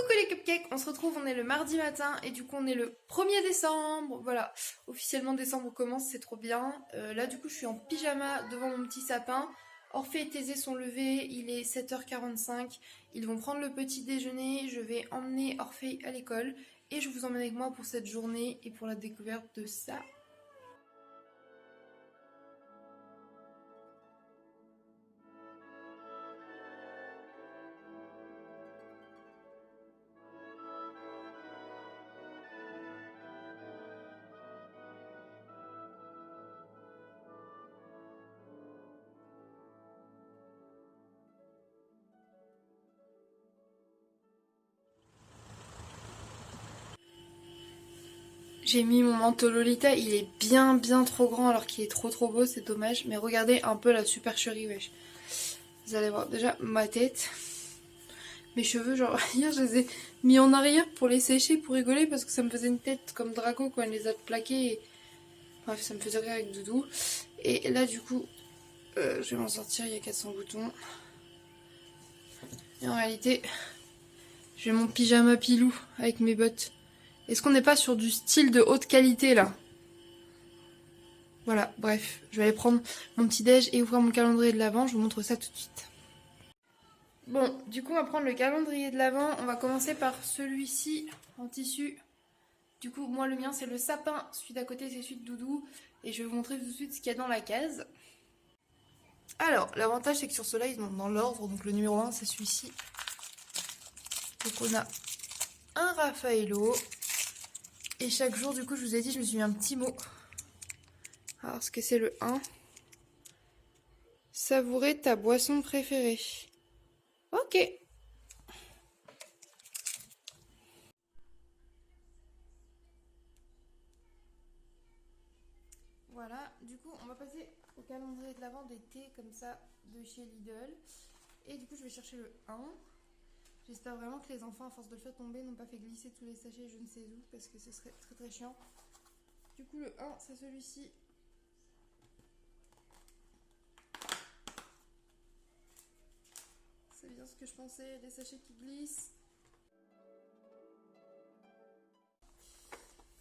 Coucou les cupcakes, on se retrouve, on est le mardi matin et du coup on est le 1er décembre, voilà, officiellement décembre commence, c'est trop bien. Là du coup je suis en pyjama devant mon petit sapin, Orphée et Thésée sont levés, il est 7h45, ils vont prendre le petit déjeuner, je vais emmener Orphée à l'école et je vous emmène avec moi pour cette journée et pour la découverte de ça. J'ai mis mon manteau Lolita, il est bien trop grand alors qu'il est trop beau, c'est dommage. Mais regardez un peu la supercherie, wesh. Vous allez voir déjà ma tête, mes cheveux, genre hier je les ai mis en arrière pour les sécher, pour rigoler parce que ça me faisait une tête comme Draco quand elle les a plaqués. Et... bref, ça me faisait rire avec Doudou. Et là du coup, je vais m'en sortir, il y a 400 boutons. Et en réalité, j'ai mon pyjama pilou avec mes bottes. Est-ce qu'on n'est pas sur du style de haute qualité là? Voilà, bref, je vais aller prendre mon petit déj et ouvrir mon calendrier de l'Avent, je vous montre ça tout de suite. Bon, du coup on va prendre le calendrier de l'Avent, on va commencer par celui-ci en tissu. Du coup moi le mien c'est le sapin, celui d'à côté c'est celui de Doudou, et je vais vous montrer tout de suite ce qu'il y a dans la case. Alors, l'avantage c'est que sur ceux-là ils sont dans l'ordre, donc le numéro 1 c'est celui-ci. Donc on a un Raffaello, et chaque jour du coup je vous ai dit je me suis mis un petit mot. Alors ce que c'est le 1. Savourer ta boisson préférée. Ok. Voilà, du coup on va passer au calendrier de l'Avent des thés comme ça de chez Lidl. Et du coup je vais chercher le 1. J'espère vraiment que les enfants, à force de le faire tomber, n'ont pas fait glisser tous les sachets je ne sais où, parce que ce serait très chiant. Du coup le 1 c'est celui-ci. C'est bien ce que je pensais, les sachets qui glissent.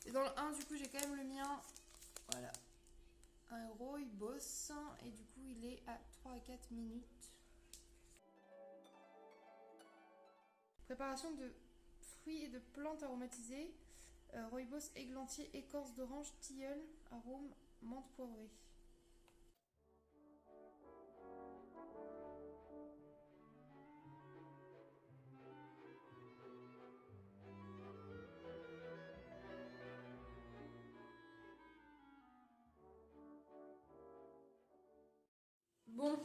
Et dans le 1 du coup j'ai quand même le mien. Voilà. Un rooibos et du coup il est à 3 à 4 minutes. Préparation de fruits et de plantes aromatisées. Rooibos, églantier, écorce d'orange, tilleul, arôme, menthe poivrée. Bon,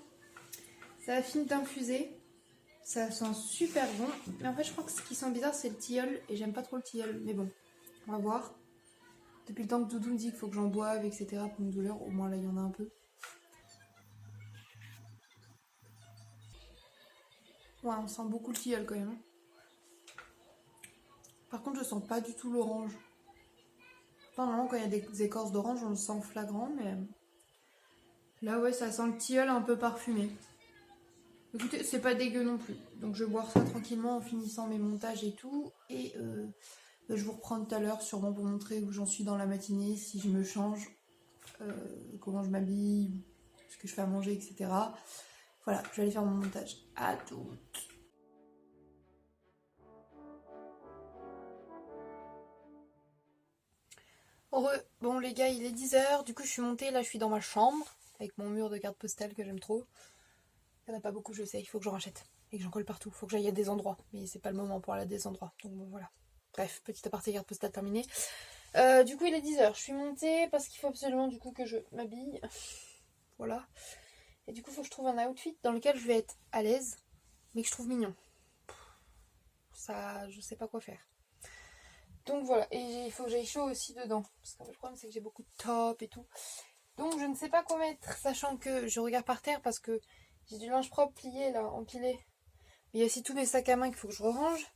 ça a fini d'infuser. Ça sent super bon. Mais en fait, je crois que ce qui sent bizarre, c'est le tilleul. Et j'aime pas trop le tilleul. Mais bon, on va voir. Depuis le temps que Doudou me dit qu'il faut que j'en boive, etc. pour une douleur, au moins là, il y en a un peu. Ouais, on sent beaucoup le tilleul quand même. Par contre, je sens pas du tout l'orange. Enfin, normalement, quand il y a des écorces d'orange, on le sent flagrant, mais là, ouais, ça sent le tilleul un peu parfumé. Écoutez, c'est pas dégueu non plus. Donc, je vais boire ça tranquillement en finissant mes montages et tout. Et je vous reprends tout à l'heure, sûrement pour montrer où j'en suis dans la matinée, si je me change, comment je m'habille, ce que je fais à manger, etc. Voilà, je vais aller faire mon montage. À toutes. Heureux. Bon les gars, il est 10h, du coup je suis montée, là je suis dans ma chambre, avec mon mur de cartes postales que j'aime trop. Il n'y en a pas beaucoup, je sais, il faut que j'en rachète. Et que j'en colle partout, il faut que j'aille à des endroits. Mais c'est pas le moment pour aller à des endroits, donc bon voilà. Bref, petit aparté carte postale terminé. Du coup il est 10h, je suis montée parce qu'il faut absolument du coup que je m'habille. Voilà. Et du coup il faut que je trouve un outfit dans lequel je vais être à l'aise, mais que je trouve mignon. Ça, je sais pas quoi faire. Donc voilà, et il faut que j'aille chaud aussi dedans. Parce que le problème c'est que j'ai beaucoup de top et tout. Donc je ne sais pas quoi mettre, sachant que je regarde par terre parce que j'ai du linge propre plié là, empilé. Il y a aussi tous mes sacs à main qu'il faut que je range.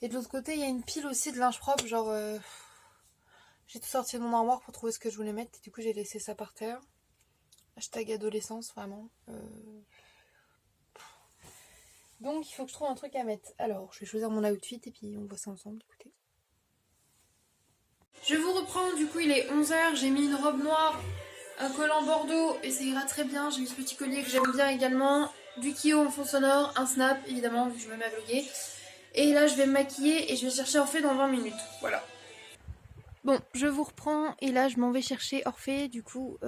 Et de l'autre côté, il y a une pile aussi de linge propre, genre... j'ai tout sorti de mon armoire pour trouver ce que je voulais mettre. Et du coup, j'ai laissé ça par terre. Hashtag adolescence, vraiment. Donc il faut que je trouve un truc à mettre. Alors je vais choisir mon outfit et puis on voit ça ensemble, écoutez. Je vous reprends, du coup il est 11h, j'ai mis une robe noire, un collant bordeaux et ça ira très bien. J'ai mis ce petit collier que j'aime bien également, du Kyo en fond sonore, un snap évidemment vu que je me mets à vlogger. Et là je vais me maquiller et je vais chercher Orphée dans 20 minutes, voilà. Bon, je vous reprends et là je m'en vais chercher Orphée, du coup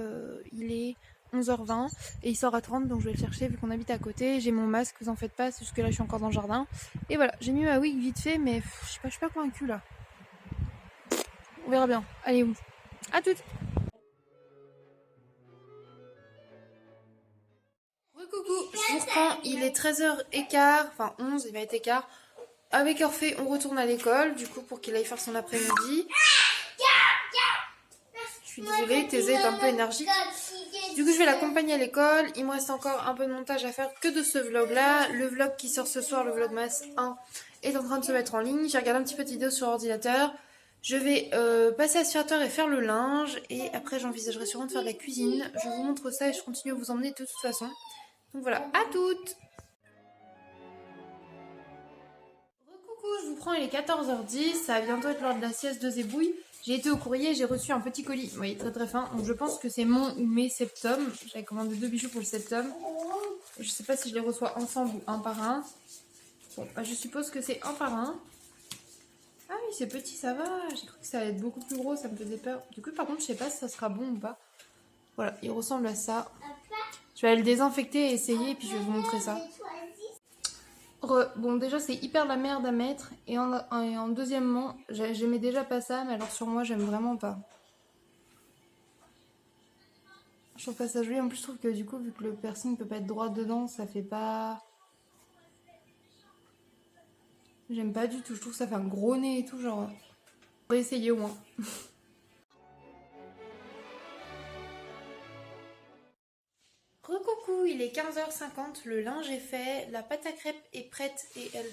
il est 11h20 et il sort à 30 donc je vais le chercher vu qu'on habite à côté. J'ai mon masque, vous en faites pas, c'est juste que là je suis encore dans le jardin. Et voilà, j'ai mis ma wig vite fait mais je suis pas convaincue là. On verra bien. Allez, à toutes. Coucou, je vous reprends, il est 13h15, enfin 11, il va être écart. Avec Orphée, on retourne à l'école, du coup, pour qu'il aille faire son après-midi. Je suis désolée, Thésée est un peu énergique. Du coup, je vais l'accompagner à l'école. Il me reste encore un peu de montage à faire que de ce vlog-là. Le vlog qui sort ce soir, le vlogmas 1, est en train de se mettre en ligne. J'ai regardé un petit peu de vidéos sur ordinateur. Je vais passer aspirateur et faire le linge. Et après, j'envisagerai sûrement de faire de la cuisine. Je vous montre ça et je continue à vous emmener de toute façon. Donc voilà, à toutes! Recoucou, je vous prends, il est 14h10, ça va bientôt être l'heure de la sieste de Zébouille. J'ai été au courrier, j'ai reçu un petit colis, vous voyez, très très fin. Donc je pense que c'est mon ou mes septum. J'avais commandé 2 bijoux pour le septum. Je sais pas si je les reçois ensemble ou un par un. Bon, bah, je suppose que c'est un par un. Ah oui, c'est petit, ça va. J'ai cru que ça allait être beaucoup plus gros, ça me faisait peur. Du coup, par contre, je sais pas si ça sera bon ou pas. Voilà, il ressemble à ça. Je vais aller le désinfecter et essayer, et puis je vais vous montrer ça. Bon, déjà, c'est hyper la merde à mettre. Et en deuxièmement, j'aimais déjà pas ça, mais alors sur moi, j'aime vraiment pas. Je trouve pas ça joli. En plus, je trouve que du coup, vu que le piercing peut pas être droit dedans, ça fait pas... J'aime pas du tout. Je trouve que ça fait un gros nez et tout, genre... On va essayer au moins. Recoucou, il est 15h50, le linge est fait, la pâte à crêpes est prête et elle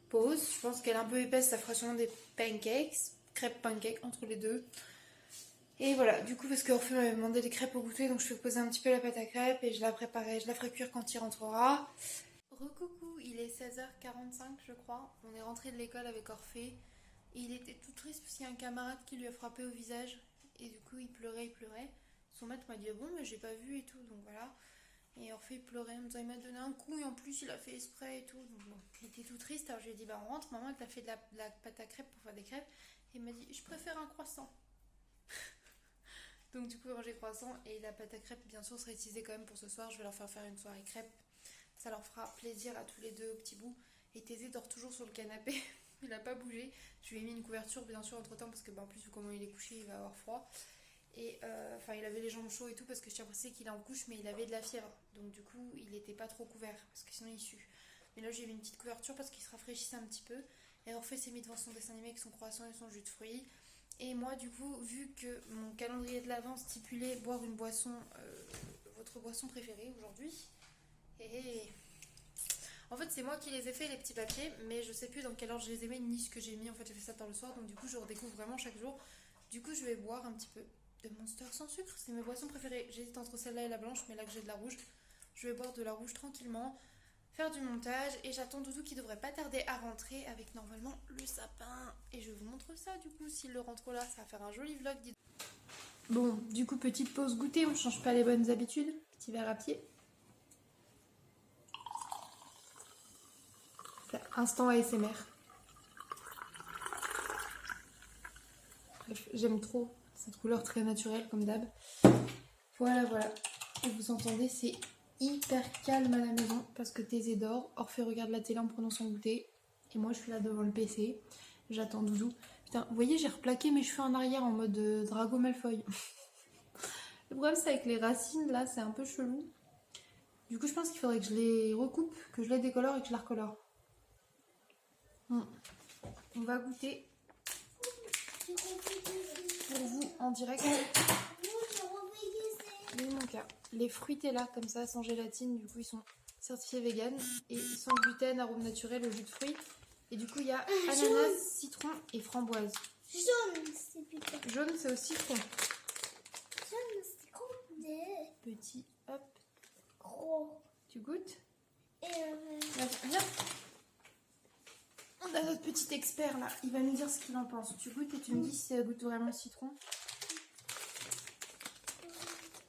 pose. Je pense qu'elle est un peu épaisse, ça fera sûrement des pancakes, crêpes pancakes entre les deux. Et voilà, du coup parce qu'Orphée m'avait demandé des crêpes au goûter, donc je fais poser un petit peu la pâte à crêpes et je la préparerai, je la ferai cuire quand il rentrera. Recoucou, il est 16h45 je crois, on est rentré de l'école avec Orphée. Et il était tout triste parce qu'il y a un camarade qui lui a frappé au visage et du coup il pleurait. Son maître m'a dit ah bon mais j'ai pas vu et tout, donc voilà. Et Orphée pleurait en me disant il m'a donné un coup et en plus il a fait exprès et tout. Donc bon, il était tout triste, alors je lui ai dit bah on rentre, maman elle t'a fait de la pâte à crêpes pour faire des crêpes. Et il m'a dit je préfère un croissant. Donc du coup j'ai croissant et la pâte à crêpes bien sûr sera utilisée quand même pour ce soir. Je vais leur faire une soirée crêpes. Ça leur fera plaisir à tous les deux au petit bout. Et Thésée dort toujours sur le canapé. Il n'a pas bougé. Je lui ai mis une couverture bien sûr entre temps parce que en plus vu comment il est couché il va avoir froid. Et il avait les jambes chaudes et tout parce que je tiens à préciser qu'il est en couche mais il avait de la fièvre. Donc du coup il n'était pas trop couvert parce que sinon il sue. Mais là j'ai mis une petite couverture parce qu'il se rafraîchissait un petit peu. Et Orphée s'est mis devant son dessin animé avec son croissant et son jus de fruits. Et moi du coup vu que mon calendrier de l'Avent stipulait boire une boisson, votre boisson préférée aujourd'hui. Et en fait c'est moi qui les ai fait les petits papiers mais je sais plus dans quel ordre je les ai mis ni ce que j'ai mis. En fait j'ai fait ça tard le soir donc du coup je redécouvre vraiment chaque jour. Du coup je vais boire un petit peu de Monster sans sucre, c'est mes boissons préférées. J'hésite entre celle-là et la blanche, mais là que j'ai de la rouge, je vais boire de la rouge tranquillement, faire du montage et j'attends Doudou qui devrait pas tarder à rentrer avec normalement le sapin. Et je vous montre ça du coup, s'il le rentre là, ça va faire un joli vlog. Bon, du coup petite pause goûter, on change pas les bonnes habitudes, petit verre à pied. Instant ASMR. Bref, j'aime trop cette couleur très naturelle comme d'hab. Voilà. Et vous entendez, c'est hyper calme à la maison parce que Thésée dort. Orphée regarde la télé en prenant son goûter. Et moi, je suis là devant le PC. J'attends Doudou. Putain, vous voyez, j'ai replaqué mes cheveux en arrière en mode Drago Malfoy. Le problème, c'est avec les racines, là, c'est un peu chelou. Du coup, je pense qu'il faudrait que je les recoupe, que je les décolore et que je la recolore. On va goûter pour vous en direct. Les fruités là comme ça sans gélatine, du coup ils sont certifiés vegan et sans gluten, arôme naturel au jus de fruits. Et du coup il y a ananas, citron et framboise. Jaune, c'est putain. Jaune c'est au citron. Jaune, c'est gros. Petit, hop. Gros. Tu goûtes? Et Viens. On a notre petit expert là, il va nous dire ce qu'il en pense. Tu goûtes et tu me dis si ça goûte vraiment le citron.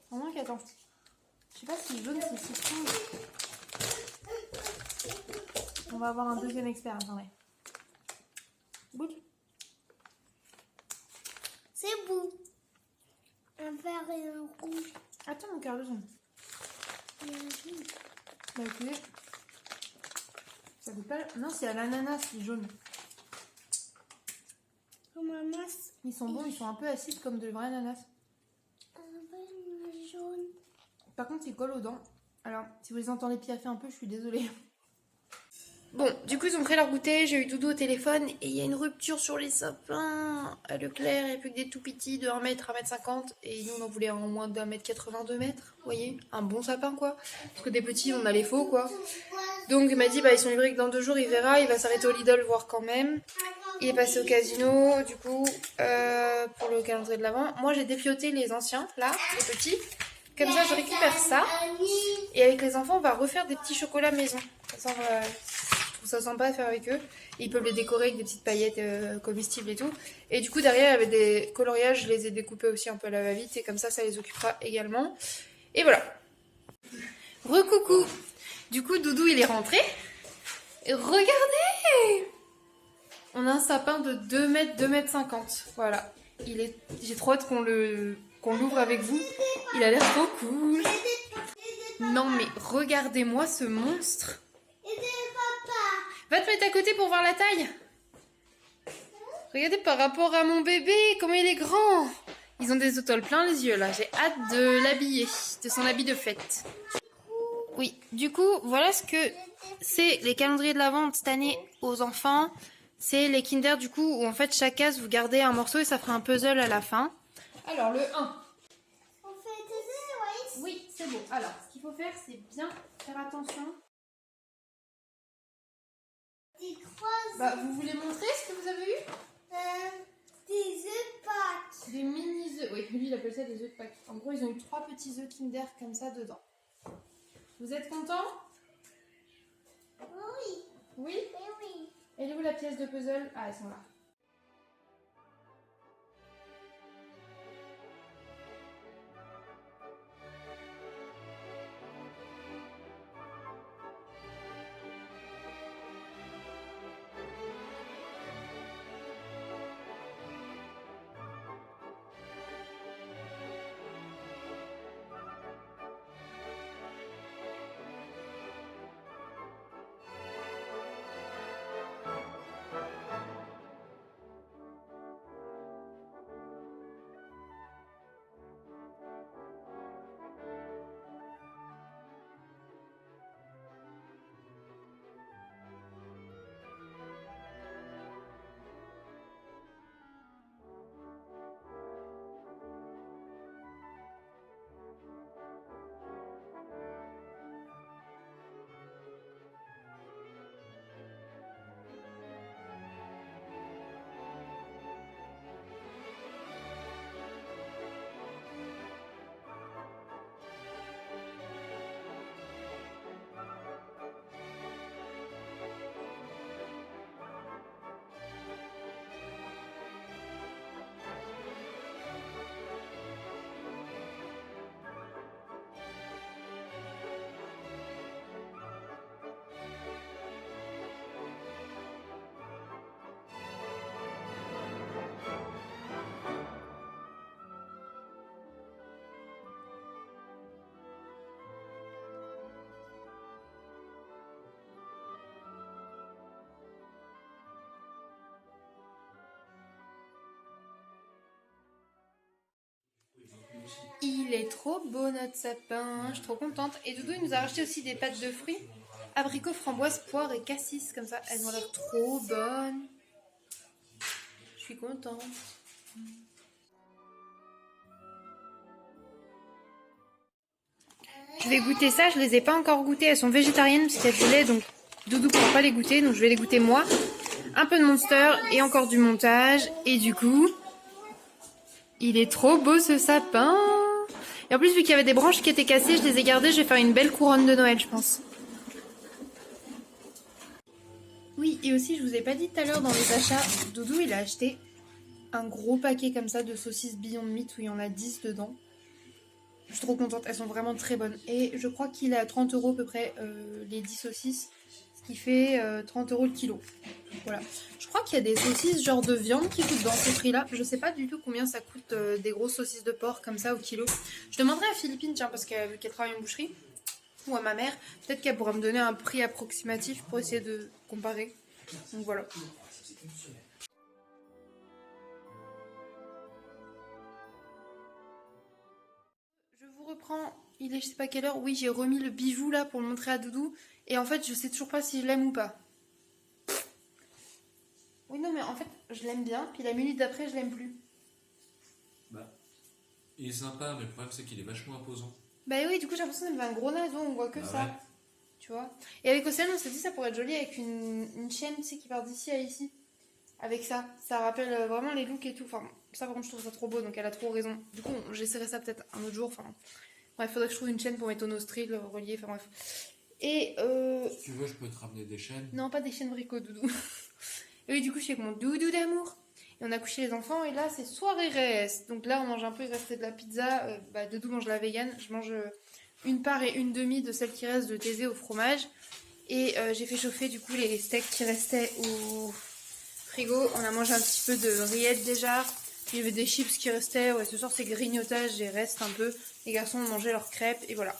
Vraiment qu'attends. Je sais pas si jaune c'est citron. On va avoir un deuxième expert, attendez. Goûte. C'est beau. Un vert et un rouge. Attends mon cœur de jaune. Bah écoutez. Ça goûte pas. Non, c'est à l'ananas, le jaune. Comme un masse. Ils sont bons, ils sont un peu acides comme de vrai ananas. Un vert jaune. Par contre, ils collent aux dents. Alors, si vous les entendez piaffer un peu, je suis désolée. Bon, du coup, ils ont pris leur goûter. J'ai eu Doudou au téléphone et il y a une rupture sur les sapins. À Leclerc, il n'y a plus que des tout petits de 1 mètre, 1,50 m. Et nous, on en voulait en moins d'1,80 m, 2 mètres. Vous voyez, un bon sapin, quoi. Parce que des petits, on a les faux, quoi. Donc, il m'a dit, bah, ils sont livrés que dans 2 jours, il verra. Il va s'arrêter au Lidl, voir quand même. Il est passé au casino, du coup, pour le calendrier de l'Avent. Moi, j'ai défioté les anciens, là, les petits. Comme ça, je récupère ça. Et avec les enfants, on va refaire des petits chocolats maison. Ça, je trouve ça sympa à faire avec eux. Et ils peuvent les décorer avec des petites paillettes comestibles et tout. Et du coup, derrière, avec des coloriages, je les ai découpés aussi un peu à la va-vite. Et comme ça les occupera également. Et voilà. Recoucou. Du coup, Doudou, il est rentré. Et regardez! On a un sapin de 2 mètres, 2 mètres 50. Voilà. J'ai trop hâte qu'on l'ouvre avec vous. Il a l'air trop cool. Non mais regardez-moi ce monstre. Va te mettre à côté pour voir la taille. Regardez par rapport à mon bébé, comment il est grand. Ils ont des étoiles plein les yeux là. J'ai hâte de l'habiller, de son habit de fête. Oui, du coup, voilà ce que c'est les calendriers de l'Avent cette année aux enfants. C'est les Kinder du coup où en fait chaque case vous gardez un morceau et ça fera un puzzle à la fin. Alors le 1. On fait des Oui, c'est bon. Alors, ce qu'il faut faire, c'est bien faire attention. Bah, vous voulez montrer ce que vous avez eu? Des œufs de Pâques. Des mini-œufs. Oui, lui, il appelle ça des œufs de Pâques. En gros, ils ont eu 3 petits œufs Kinder comme ça dedans. Vous êtes contents? Oui. Oui? Oui. Elle est où la pièce de puzzle? Ah, elles sont là. Il est trop beau notre sapin, je suis trop contente. Et Doudou il nous a racheté aussi des pâtes de fruits. Abricots, framboises, poires et cassis comme ça. Elles ont l'air trop bonnes. Je suis contente. Je vais goûter ça, je les ai pas encore goûtées. Elles sont végétariennes parce qu'il y a du lait donc Doudou pourra pas les goûter. Donc je vais les goûter moi. Un peu de Monster et encore du montage. Et du coup, il est trop beau ce sapin. Et en plus, vu qu'il y avait des branches qui étaient cassées, je les ai gardées. Je vais faire une belle couronne de Noël, je pense. Oui, et aussi, je vous ai pas dit tout à l'heure dans les achats, Doudou, il a acheté un gros paquet comme ça de saucisses Beyond Meat où il y en a 10 dedans. Je suis trop contente, elles sont vraiment très bonnes. Et je crois qu'il est à 30 € à peu près les 10 saucisses, ce qui fait 30 € le kilo. Voilà. Je crois qu'il y a des saucisses genre de viande qui coûtent dans ces prix-là. Je sais pas du tout combien ça coûte des grosses saucisses de porc comme ça au kilo. Je demanderai à Philippine, tiens, parce qu'elle travaille en boucherie, ou à ma mère, peut-être qu'elle pourra me donner un prix approximatif pour essayer de comparer. Donc voilà. Je vous reprends, il est je sais pas quelle heure. Oui, j'ai remis le bijou là pour le montrer à Doudou. Et en fait, je sais toujours pas si je l'aime ou pas. Oui, non, mais en fait, je l'aime bien. Puis la minute d'après, je l'aime plus. Bah, il est sympa, mais le problème c'est qu'il est vachement imposant. Bah oui, du coup, j'ai l'impression qu'elle me fait un gros nason, on voit que Bah ça. ouais. Tu vois. Et avec Océane, on s'est dit ça pourrait être joli avec une chaîne, tu sais, qui part d'ici à ici. Avec ça. Ça rappelle vraiment les looks et tout. Enfin, ça, par contre, je trouve ça trop beau, donc elle a trop raison. Du coup, j'essaierai ça peut-être un autre jour. Enfin, bref, faudrait que je trouve une chaîne pour mettre au nostril relié. Enfin, bref. Et Si tu veux, je peux te ramener des chaînes. non, pas des chaînes bricots, Doudou. Et oui, du coup, je suis avec mon Doudou d'amour. Et on a couché les enfants, et là, c'est soirée reste. Donc là, on mange un peu, il restait de la pizza. Doudou mange la vegan. Je mange une part et une demi de celle qui reste de thésée au fromage. Et j'ai fait chauffer, du coup, les steaks qui restaient au frigo. On a mangé un petit peu de rillettes déjà. Il y avait des chips qui restaient. Ouais, ce soir, c'est grignotage et reste un peu. Les garçons ont mangé leurs crêpes, et voilà.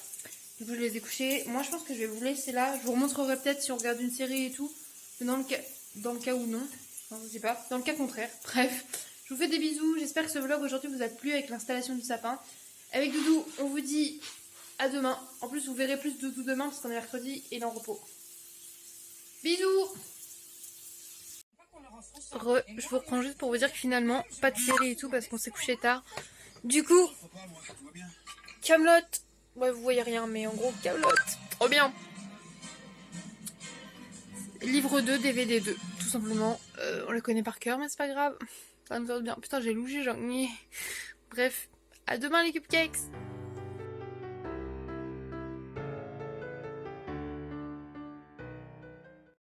Du coup, je les ai couchés. Moi, je pense que je vais vous laisser là. Je vous remontrerai peut-être si on regarde une série et tout. Mais dans le cas où non. Non, je sais pas. Dans le cas contraire. Bref. Je vous fais des bisous. J'espère que ce vlog aujourd'hui vous a plu avec l'installation du sapin. Avec Doudou, on vous dit à demain. En plus, vous verrez plus Doudou demain parce qu'on est mercredi et il est en repos. Bisous. Je vous reprends juste pour vous dire que finalement, pas de série et tout parce qu'on s'est couché tard. Du coup, Kaamelott. Ouais, vous voyez rien, mais en gros, Kaamelott. Trop bien. Livre 2, DVD 2, tout simplement. On le connaît par cœur, mais c'est pas grave. Ça va nous faire du bien. Putain, j'ai lougé, genre. Bref, à demain les cupcakes.